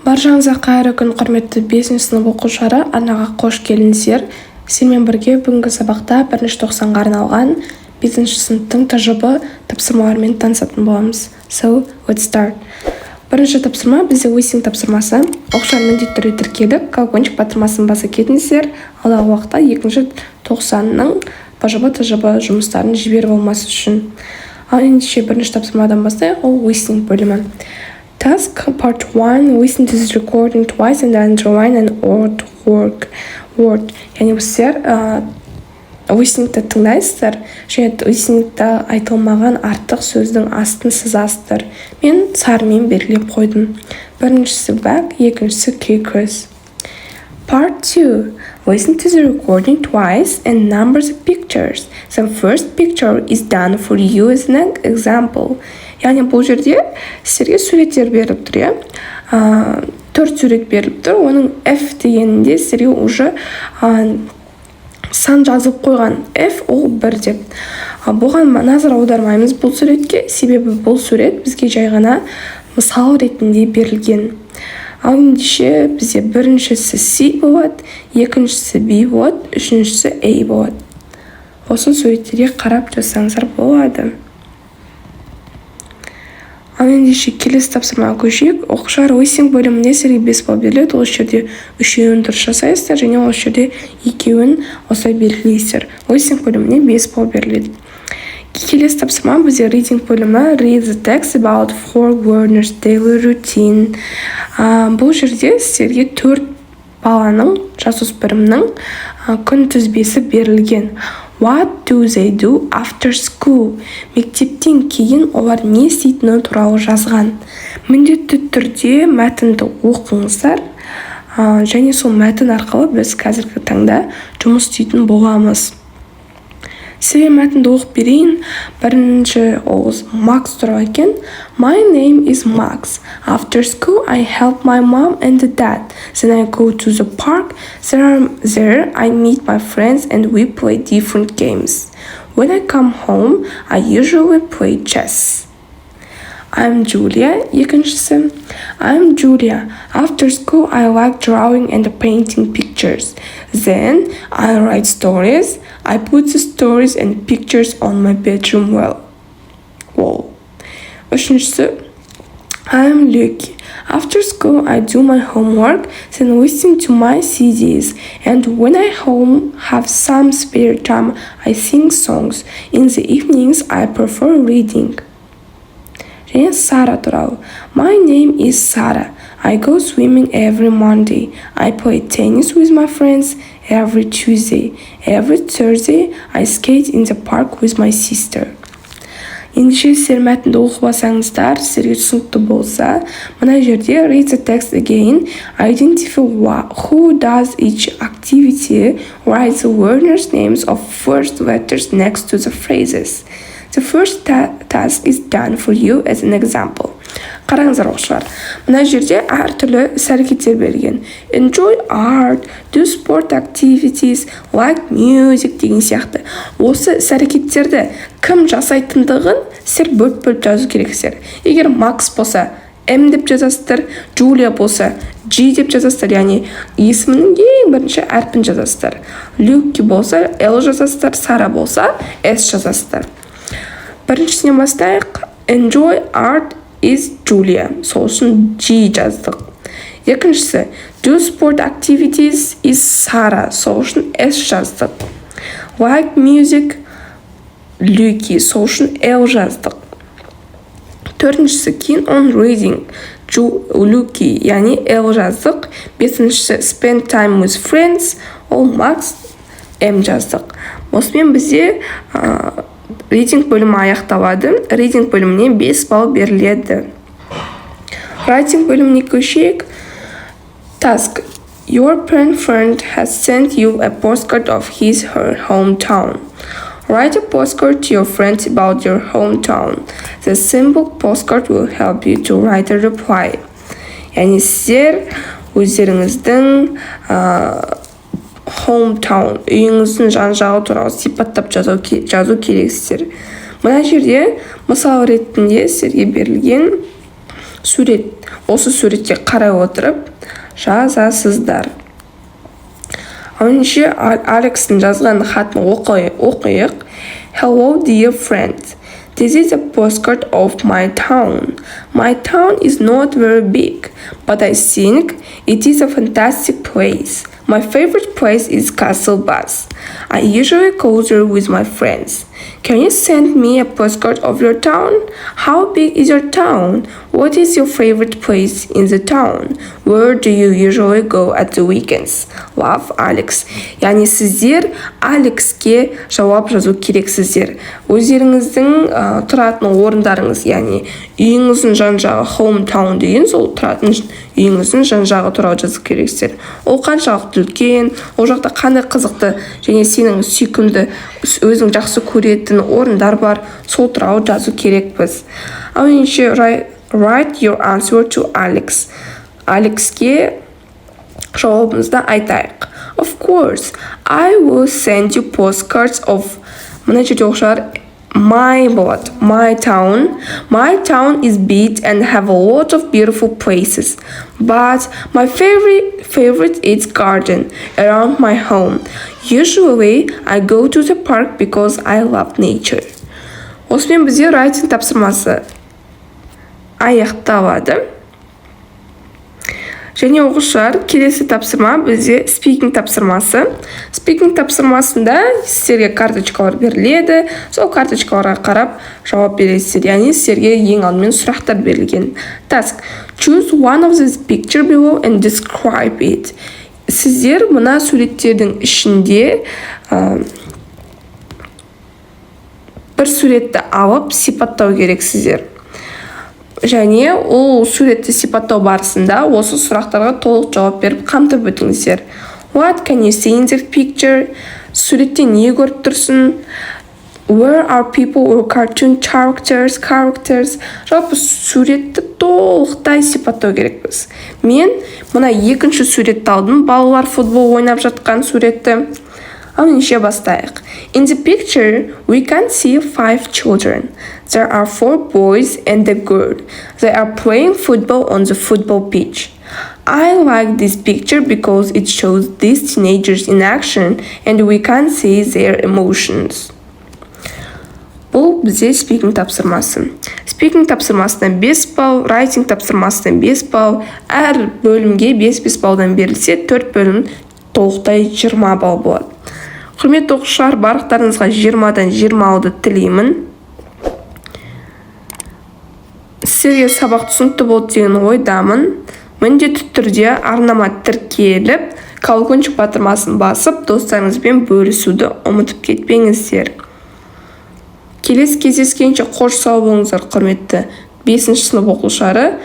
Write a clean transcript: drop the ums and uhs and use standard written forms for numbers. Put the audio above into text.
Баршаңызға қайырлы күн, құрметті 5 сынып оқушылары, арнаға қош келіңіздер. Сенімен бірге бүгінгі сабақта 1-90-ға арналған 5 сыныптың тақырыбы тапсырмалармен танысатын боламыз. So, let's start. Бірінші тапсырма бізде listening тапсырмасы. Оқушылар міндетті түрде тіркеліп, колокольчик батырмасын баса кетіңіздер. Алдағы уақытта 2-90-ның тақырыбы жұмыстарын жіберіп алмас үшін. Ал ендеше бірінші тапсырмадан бастайық, ол listening бөлімі. Task part 1, listen to this recording twice and underline an odd word. Яғни сіздер listeningті тыңдайсыздар, және listeningті айтылмаған артық сөздің астын сызасыздар. Мен сарымен белгілеп қойдым. Біріншісі back, екіншісі kickers. Part 2, listen to the recording twice and number the pictures. The first picture is done for you as an example. Яғни бұл жерде сіздерге суреттер беріліп тұр, иә? 4 сурет беріліп тұр. Оның F дегенінде сіздерге уже сан жазып қойған. F ол 1 деп. Бұған назар аудармаймыз бұл суретке, себебі бұл сурет бізге жай ғана мысал ретінде берілген. Ал ендеше бізде біріншісі C болады, екіншісі B болады, үшіншісі A болады. Осы суреттерге қарап жазсаңыздар болады. Ал ендеше келесі тапсырмаға көшейік. Оқушылар listening бөлімінде сіздерге 5 балл беріледі. Ол жерде 3-еуін дұрыс жасайсыздар, және ол жерде 2-еуін осылай белгілейсіздер. Listening бөліміне 5 балл беріледі. Келесі тапсырма бізде reading бөлімі. Read the text about 4 learners daily routine. Бұл жерде сіздерге 4 баланың, жасөспірімнің күнтізбесі берілген. What do they do after school? Мектептен кейін олар не істейтіні туралы жазған. Міндетті түрде мәтінді оқыңыздар, және сол мәтін арқылы біз қазіргі таңда жұмыс істейтін боламыз. Сізге мәтінді оқып берейін. Бірінші оғыз Макс туралы екен. My name is Max. After school, I help my mom and dad. Then I go to the park. There I meet my friends and we play different games. When I come home, I usually play chess. I'm Julia. Екіншісі. I'm Julia. After school, I like drawing and painting pictures. Then I write stories. I put the stories and pictures on my bedroom wall. Үшіншісі. I'm Lucky. After school, I do my homework, then listen to my CDs. And when I have some spare time, I sing songs. In the evenings, I prefer reading. Және Сара туралы. My name is Sara. I go swimming every Monday. I play tennis with my friends every Tuesday. Every Thursday, I skate in the park with my sister. Ендеше сіздер мәтінді оқып алсаңыздар, сіздерге түсінікті болса, мына жерде read the text again, identify who does each activity, write the learners' names of first letters next to the phrases. The first task is done for you as an example. Қараңыздар оқушылар, мына жерде әртүрлі іс-әрекеттер берген. Enjoy art, do sport activities, like music деген сияқты. Осы іс-әрекеттерді кім жасайтындығын сіздер бөліп жазу керексіздер. Егер Макс болса, M деп жазасыздар, Джулия болса, G деп жазасыздар, яғни есімінің ең бірінші әрпін жазасыздар. Люки болса, L жазасыздар, Сара болса, S жазасыздар. Біріншісінен бастайық. Enjoy art is Julia. Сол үшін G жаздық. Екіншісі. Do sport activities is Sara. Сол үшін S жаздық. Like music Lucky. Сол үшін L жаздық. Төртіншісі. Keen on reading Lucky, яғни L жаздық. Бесіншісі. Spend time with friends. Ол Max M жаздық. Осымен бізде reading бөлімі аяқталады. Reading бөліміне 5 балл беріледі. Writing бөліміне көшейік. Task. Your friend has sent you a postcard of her hometown. Write a postcard to your friend about your hometown. The simple postcard will help you to write a reply. Яғни сіздер өздеріңіздің hometown, үйіңіздің жан-жағы туралы сипаттап жазу керексіздер. Мына жерде мысал ретінде сіздерге берілген сурет. осы суретке қарай отырып жазасыздар. Önce Alex'in жазған хатын оқиық. Hello dear friend. This is a postcard of my town. My town is not very big, but I think it is a fantastic place. My favorite place is Castle Bus. I usually go there with my friends. Can you send me a postcard of your town? How big is your town? What is your favorite place in the town? Where do you usually go at the weekends? Love, Alex. Яғни сіздер Алекске жауап жазу керексіздер. Өздеріңіздің тұратын орындарыңыз, яғни үйіңіздің жан-жағы, hometown деген сол тұратын үйіңіздің жан-жағы туралы жазу керексіздер. Ол қаншалықты үлкен, ол жақта қандай қызықты және сенің сүйкімді, өзің жақсы көретін орындар бар, сол туралы жазу керекпіз. Ал ендеше write your answer to Alex. Алекске жауабымызды айтайық. Of course, I will send you postcards of мына жерде оқушылар my болады. My town. My town is big and have a lot of beautiful places. But my favorite is garden around my home. Usually, I go to the park because I love nature. Осымен бізде writing тапсырмасы аяқталады. Және оқушылар, келесі тапсырма бізде speaking тапсырмасы. Speaking тапсырмасында сіздерге карточкалар беріледі. Сол карточкаларға қарап жауап бересіздер. Яғни сіздерге ең алдымен сұрақтар берілген. Task. Choose one of these picture below and describe it. Сіздер мына суреттердің ішінде бір суретті алып сипаттау керексіздер. Және ол суретті сипаттау барысында осы сұрақтарға толық жауап беріп қамтып өтіңіздер. What can you see in the picture? Суретте не көріп тұрсың? Where are people or cartoon characters? Жалпы суретті толықтай сипаттау керекпіз. Мен мына екінші суретті алдым, балалар футбол ойнап жатқан суретті. Ал ендеше бастайық. In the picture, we can see 5 children. There are 4 boys and a girl. They are playing football on the football pitch. I like this picture because it shows these teenagers in action and we can see their emotions. Бұл бізде speaking тапсырмасы. Speaking тапсырмасынан 5 балл, writing тапсырмасынан 5 балл, әр бөлімге 5-5 балдан берілсе, 4 бөлім толықтай 20 балл болады. Құрметті оқушылар, барлықтарыңызға 20-дан 20 алуды тілеймін. Сіздерге сабақ түсінікті болды деген ойдамын. Міндетті түрде арнама тіркеліп, колокольчик батырмасын басып, достарыңызбен бөлісуді ұмытып кетпеңіздер. Келесі кездескенше қош сау болыңыздар, құрметті 5-ші сынып оқушылары.